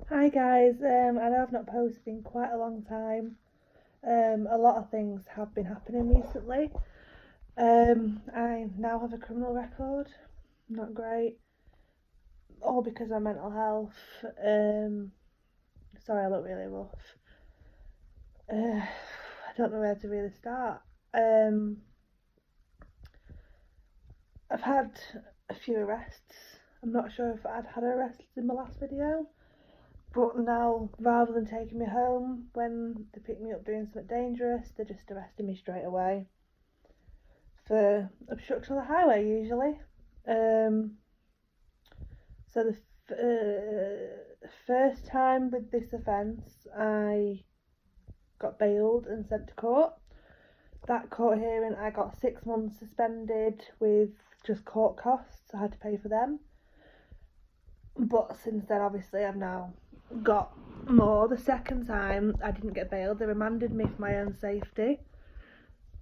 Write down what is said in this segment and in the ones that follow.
Hi guys, I know I've not posted in quite a long time. A lot of things have been happening recently. I now have a criminal record, not great, all because of mental health. Sorry, I look really rough. I don't know where to really start. Um, I've had a few arrests. I'm not sure if I'd had arrests in my last video. But now, rather than taking me home when they pick me up doing something dangerous, they're just arresting me straight away for obstruction of the highway, usually. So the first time with this offence, I got bailed and sent to court. That court hearing, I got 6 months suspended with just court costs. I had to pay for them. But since then, obviously, I've now got more. The second time I didn't get bail, they remanded me for my own safety.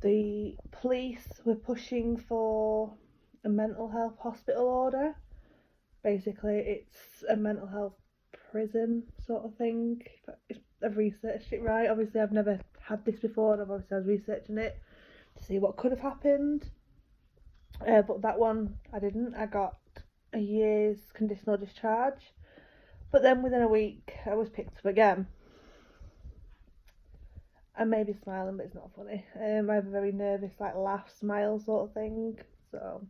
The police were pushing for a mental health hospital order. Basically, it's a mental health prison sort of thing. If I've researched it right. Obviously, I've never had this before, and I was researching it to see what could have happened. But that one I didn't. I got a year's conditional discharge. But then within a week, I was picked up again. I may be smiling, but it's not funny. I have a very nervous, laugh, smile sort of thing. So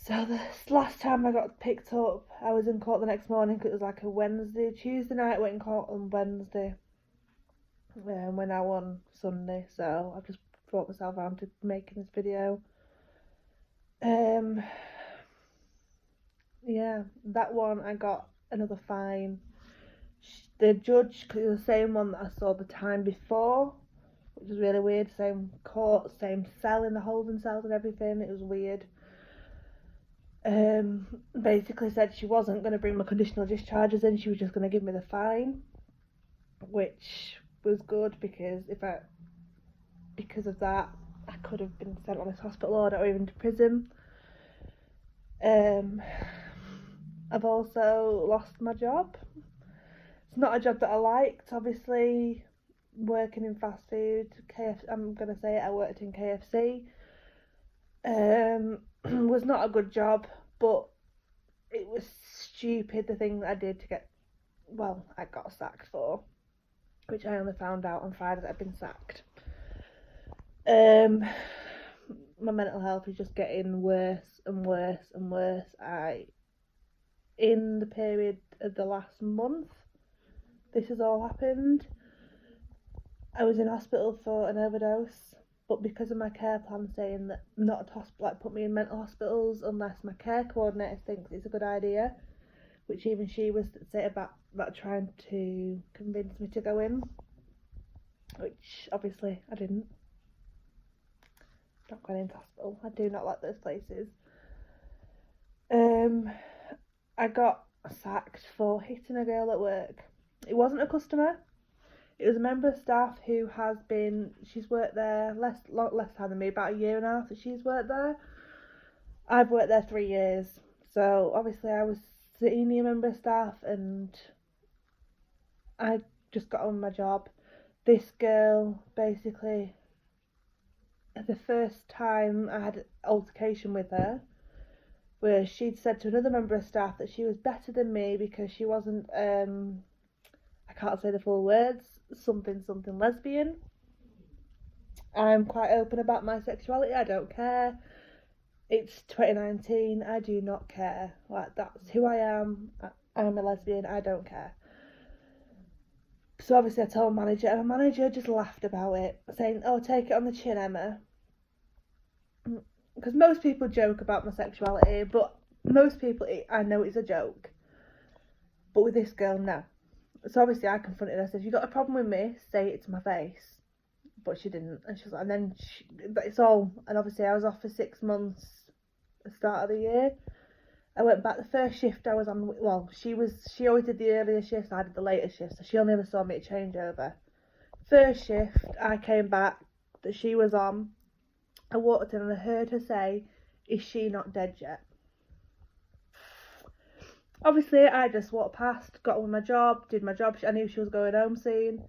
the last time I got picked up, I was in court the next morning. It was like a Wednesday, Tuesday night. I went in court on Wednesday. We're now on Sunday, so I've just brought myself around to making this video. Yeah, that one I got another fine. The judge, because it was the same one that I saw the time before, which was really weird. Same court, same cell in the holding cells and everything. It was weird. Basically said she wasn't going to bring my conditional discharges in. She was just going to give me the fine, which was good because because of that, I could have been sent on this hospital order or even to prison. I've also lost my job. It's not a job that I liked, obviously. Working in fast food, I'm going to say it, I worked in KFC. Was not a good job, but it was stupid, the thing that I did to get, I got sacked for, which I only found out on Friday that I'd been sacked. My mental health is just getting worse and worse and worse. In the period of the last month, this has all happened. I was in hospital for an overdose, but because of my care plan saying that not at hospital, put me in mental hospitals unless my care coordinator thinks it's a good idea, which even she was saying about trying to convince me to go in, which obviously I didn't. Not going into hospital. I do not like those places. I got sacked for hitting a girl at work. It wasn't a customer. It was a member of staff who she's worked there less time than me, about a year and a half that she's worked there. I've worked there 3 years, so obviously I was the senior member of staff and I just got on with my job. This girl, basically, the first time I had an altercation with her, where she'd said to another member of staff that she was better than me because she wasn't, I can't say the full words, something lesbian. I'm quite open about my sexuality. I don't care. It's 2019. I do not care. That's who I am. I'm a lesbian. I don't care. So obviously I told my manager, and my manager just laughed about it, saying, "Oh, take it on the chin, Emma." Because most people joke about my sexuality, but most people, I know it's a joke. But with this girl, no. So obviously I confronted her. I said, "If you got a problem with me, say it to my face." But she didn't, and she was like, and then it's all. And obviously I was off for 6 months at the start of the year. I went back. The first shift I was on, she always did the earlier shifts. I did the later shifts, so she only ever saw me at changeover. First shift, I came back that she was on. I walked in and I heard her say, "Is she not dead yet?" Obviously, I just walked past, got on with my job, did my job. I knew she was going home soon.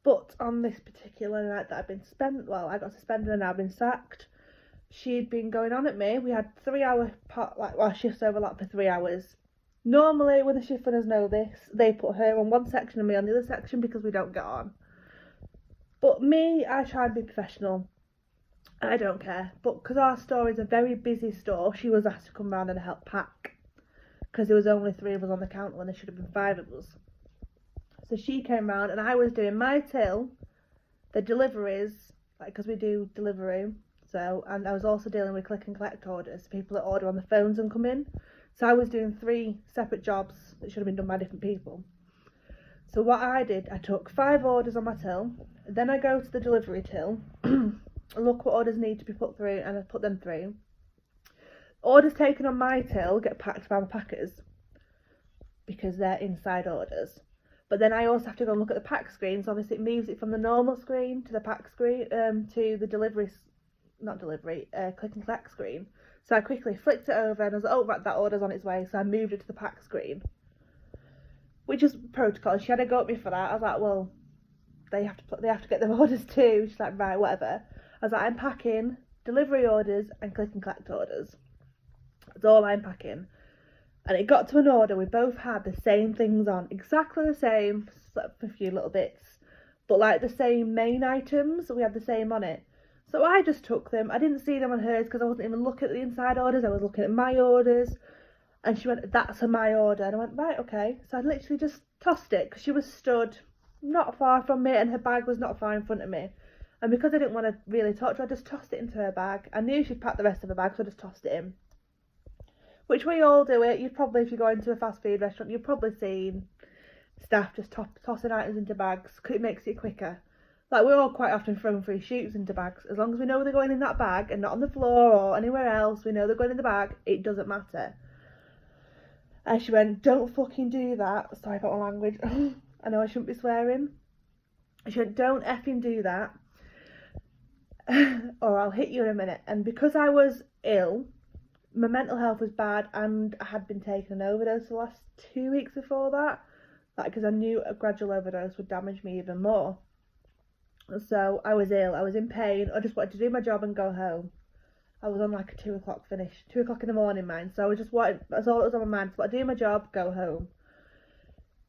But on this particular night that I got suspended and I've been sacked. She'd been going on at me. We had 3 hour shifts overlap for 3 hours. Normally, when the shift runners know this, they put her on one section and me on the other section because we don't get on. But me, I try and be professional. I don't care. But because our store is a very busy store, she was asked to come round and help pack. Because there was only 3 of us on the counter when there should have been 5 of us. So she came round and I was doing my till, the deliveries, because we do delivery. So, and I was also dealing with click and collect orders, people that order on the phones and come in. So I was doing 3 separate jobs that should have been done by different people. So what I did, I took 5 orders on my till, then I go to the delivery till, look what orders need to be put through, and I put them through. Orders taken on my till get packed by my packers, because they're inside orders. But then I also have to go and look at the pack screen, so obviously it moves it from the normal screen to the pack screen, to the click and collect screen. So I quickly flicked it over and I was like, oh right, that order's on its way, so I moved it to the pack screen, which is protocol. She had a go at me for that. I was like, well, they have to get their orders too. She's like, right, whatever. I was like, I'm packing delivery orders and click and collect orders. That's all I'm packing. And it got to an order, we both had the same things on, exactly the same, except for a few little bits, but like the same main items, we had the same on it. So I just took them. I didn't see them on hers because I wasn't even looking at the inside orders, I was looking at my orders. And she went, that's a my order. And I went, right, okay. So I literally just tossed it because she was stood not far from me and her bag was not far in front of me. And because I didn't want to really talk to her, I just tossed it into her bag. I knew she'd packed the rest of her bag, so I just tossed it in. Which we all do it. You'd probably, if you go into a fast food restaurant, you've probably seen staff just tossing items into bags because it makes it quicker. Like, we're all quite often throwing free shoots into bags. As long as we know they're going in that bag and not on the floor or anywhere else, we know they're going in the bag, it doesn't matter. And she went, don't fucking do that. Sorry about my language. I know I shouldn't be swearing. She went, don't effing do that. Or I'll hit you in a minute. And because I was ill, my mental health was bad and I had been taking an overdose the last 2 weeks before that. Like, because I knew a gradual overdose would damage me even more. So I was ill, I was in pain, I just wanted to do my job and go home. I was on like a 2 o'clock finish, 2 o'clock in the morning mind, so I just wanted, that's all that was on my mind, so I do my job, go home.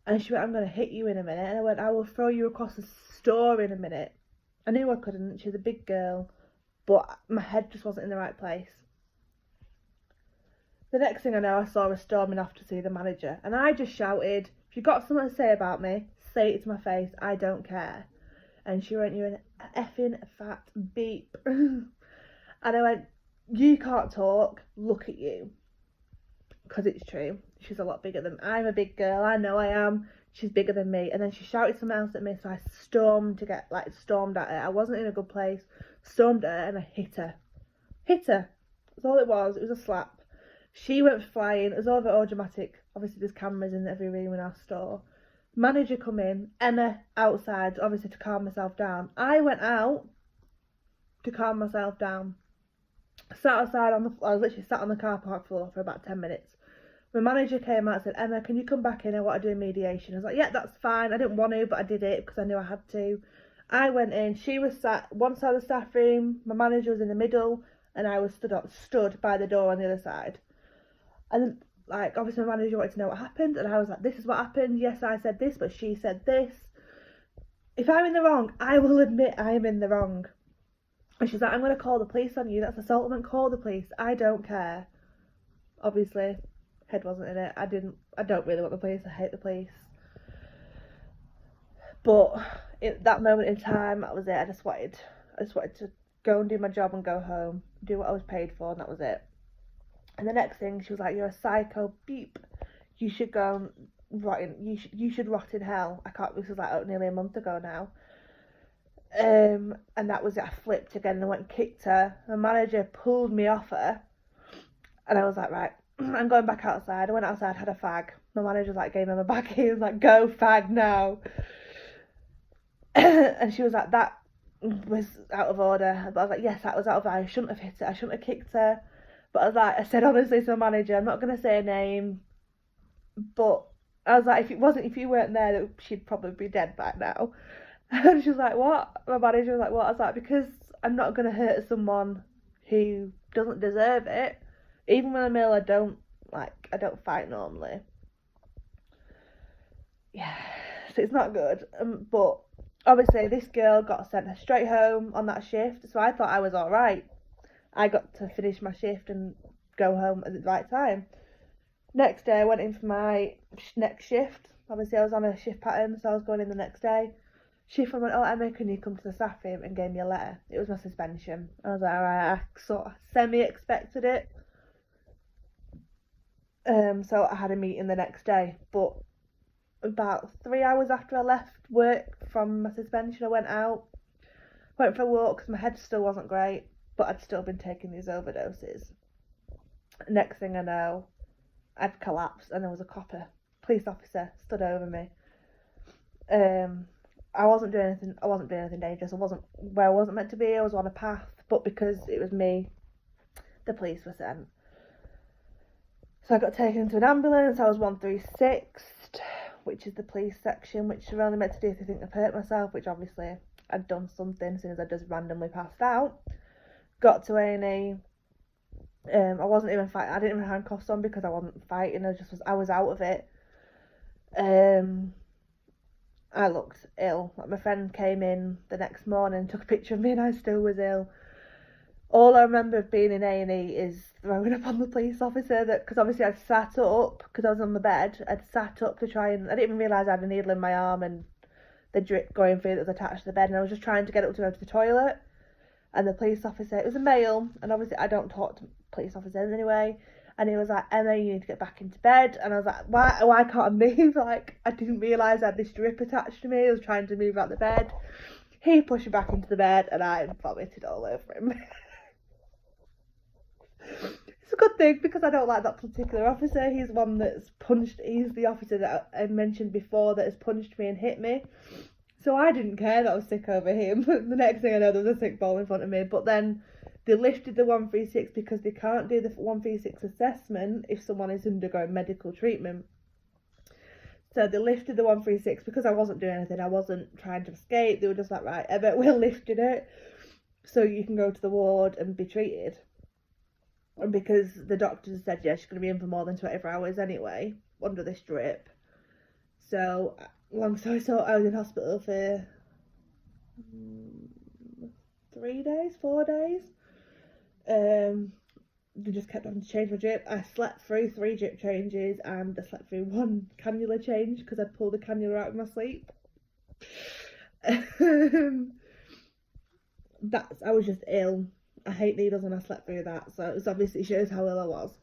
And she went, I'm going to hit you in a minute, and I went, I will throw you across the store in a minute. I knew I couldn't, she was a big girl, but my head just wasn't in the right place. The next thing I know, I saw her storming off to see the manager, and I just shouted, if you've got something to say about me, say it to my face, I don't care. And she went, you're an effing fat beep. And I went, you can't talk, look at you. Because it's true, she's a lot bigger than, I'm a big girl, I know I am, she's bigger than me. And then she shouted something else at me, so I stormed at her. I wasn't in a good place, stormed at her and I hit her. That's all it was a slap. She went flying, it was all dramatic. Obviously there's cameras in every room in our store. Manager come in, Emma outside, obviously to calm myself down. I went out to calm myself down. Sat outside I was literally sat on the car park floor for about 10 minutes. My manager came out and said, Emma, can you come back in? I want to do mediation. I was like, yeah, that's fine. I didn't want to, but I did it because I knew I had to. I went in, she was sat one side of the staff room, my manager was in the middle, and I was stood by the door on the other side. And like, obviously my manager wanted to know what happened, and I was like, this is what happened, yes I said this, but she said this. If I'm in the wrong, I will admit I am in the wrong. And she's like, I'm going to call the police on you, that's assault, call the police, I don't care. Obviously, head wasn't in it, I don't really want the police, I hate the police. But at that moment in time, that was it, I just wanted to go and do my job and go home, do what I was paid for, and that was it. And the next thing, she was like, you're a psycho, beep. You should go and rot in, you should rot in hell. This was like nearly a month ago now. And that was it, I flipped again and I went and kicked her. My manager pulled me off her. And I was like, right, I'm going back outside. I went outside, had a fag. My manager like gave me my bag, he was like, go fag now. And she was like, that was out of order. But I was like, yes, that was out of order. I shouldn't have hit her, I shouldn't have kicked her. But I said honestly to my manager, I'm not going to say a name, But I was like, if you weren't there, she'd probably be dead by now. And she was like, what? My manager was like, what? I was like, because I'm not going to hurt someone who doesn't deserve it. Even when I'm ill, I don't fight normally. Yeah, so it's not good. But obviously, this girl got sent straight home on that shift, so I thought I was all right. I got to finish my shift and go home at the right time. Next day, I went in for my next shift. Obviously, I was on a shift pattern, so I was going in the next day. Shift went, oh, Emma, can you come to the staff room, and gave me a letter. It was my suspension. I was like, alright, I sort of semi-expected it. So I had a meeting the next day, but about 3 hours after I left work from my suspension, I went for a walk because my head still wasn't great, but I'd still been taking these overdoses. Next thing I know, I'd collapsed and there was a police officer stood over me. I wasn't doing anything dangerous. I wasn't where I wasn't meant to be. I was on a path, but because it was me, the police were sent. So I got taken into an ambulance. I was 136, which is the police section, which are only meant to do if they think I've hurt myself, which obviously I'd done something as soon as I just randomly passed out. Got to A&E. I wasn't even fighting. I didn't even have handcuffs on because I wasn't fighting. I was out of it. I looked ill. Like, my friend came in the next morning, took a picture of me, and I still was ill. All I remember of being in A&E is throwing up on the police officer, because obviously I'd sat up because I was on my bed. I'd sat up to try and I didn't even realise I had a needle in my arm and the drip going through that was attached to the bed, and I was just trying to get up to go to the toilet. And the police officer, it was a male, and obviously I don't talk to police officers anyway. And he was like, Emma, you need to get back into bed. And I was like, why can't I move? Like, I didn't realise I had this drip attached to me. I was trying to move out the bed. He pushed me back into the bed and I vomited all over him. It's a good thing because I don't like that particular officer. He's the officer that I mentioned before that has punched me and hit me. So I didn't care that I was sick over him. The next thing I know, there was a sick ball in front of me. But then they lifted the 136 because they can't do the 136 assessment if someone is undergoing medical treatment. So they lifted the 136 because I wasn't doing anything. I wasn't trying to escape. They were just like, right, Emma, we're lifting it so you can go to the ward and be treated. And because the doctors said, yeah, she's going to be in for more than 24 hours anyway, under this drip. So, long story short, I was in hospital for 4 days. They just kept having to change my drip. I slept through 3 drip changes and I slept through 1 cannula change because I'd pulled the cannula out of my sleep. I was just ill. I hate needles and I slept through that, so it obviously shows how ill I was.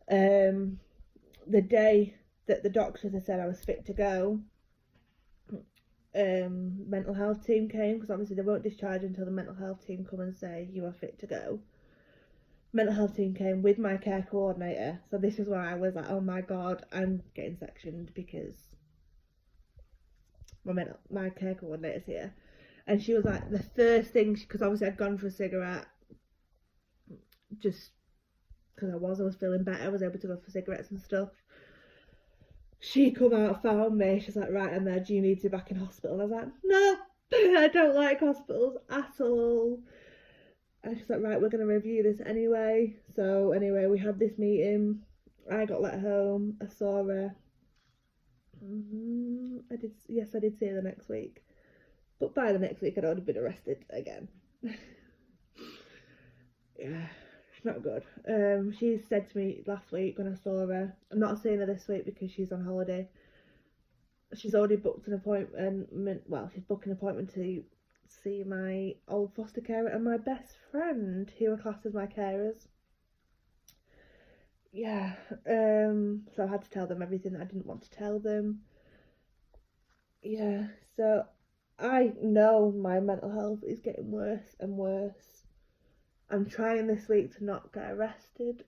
The day that the doctors had said I was fit to go, mental health team came, because obviously they won't discharge until the mental health team come and say you are fit to go. Mental health team came with my care coordinator, so this is where I was like, oh my god, I'm getting sectioned because my care coordinator's here. And she was like, the first thing, because obviously I'd gone for a cigarette, just because I was feeling better, I was able to go for cigarettes and stuff. She come out, found me, she's like, right, Emma, do you need to be back in hospital? And I was like, no, I don't like hospitals at all. And she's like, right, we're going to review this anyway. So anyway, we had this meeting. I got let home. I saw her. I did see her the next week. But by the next week, I'd already been arrested again. Yeah, it's not good. She said to me last week when I saw her, I'm not seeing her this week because she's on holiday. She's already booked an appointment. Well, she's booked an appointment to see my old foster carer and my best friend, who are classed as my carers. Yeah, so I had to tell them everything that I didn't want to tell them. Yeah, so I know my mental health is getting worse and worse. I'm trying this week to not get arrested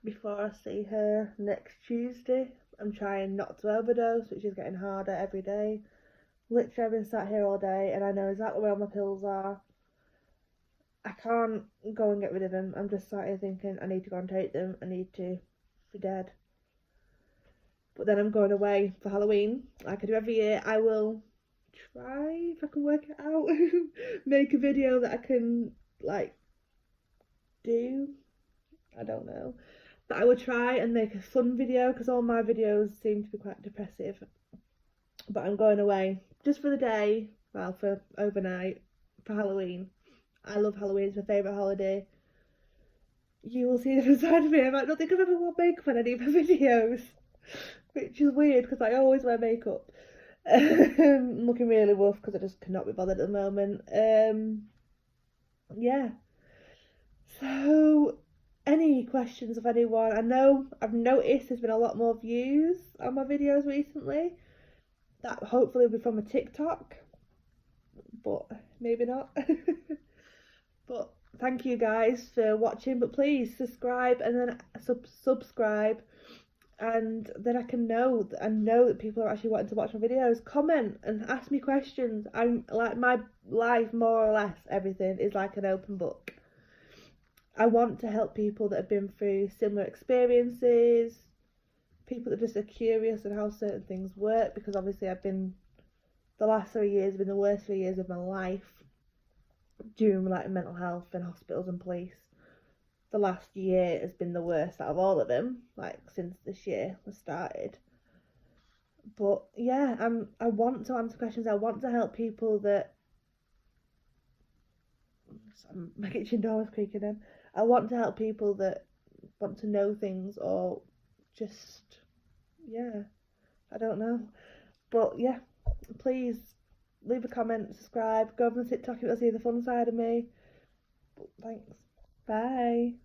before I see her next Tuesday. I'm trying not to overdose, which is getting harder every day. Literally, I've been sat here all day and I know exactly where all my pills are. I can't go and get rid of them. I'm just sat here thinking I need to go and take them. I need to be dead. But then I'm going away for Halloween, like I do every year. I will try, if I can work it out, make a video that I can like do. I don't know. But I will try and make a fun video because all my videos seem to be quite depressive. But I'm going away just for the day, well, for overnight, for Halloween. I love Halloween, it's my favourite holiday. You will see the different side of me. I might not think I've ever worn makeup on any of my videos, which is weird because I always wear makeup. I'm looking really rough because I just cannot be bothered at the moment. Yeah. So, any questions of anyone? I know I've noticed there's been a lot more views on my videos recently. That hopefully will be from a TikTok, but maybe not. But thank you guys for watching. But please subscribe and then subscribe, and then I can know that people are actually wanting to watch my videos. Comment and ask me questions. I'm like, my life, more or less everything is like an open book. I want to help people that have been through similar experiences, people that just are curious on how certain things work, because obviously the last 3 years have been the worst 3 years of my life due to like mental health and hospitals and police. The last year has been the worst out of all of them, like since this year was started. But yeah, I want to answer questions. I want to help people that. My kitchen door was creaking in. I want to help people that want to know things or just, yeah, I don't know. But yeah, please leave a comment, subscribe, go over on TikTok if you'll see the fun side of me. But thanks. Bye.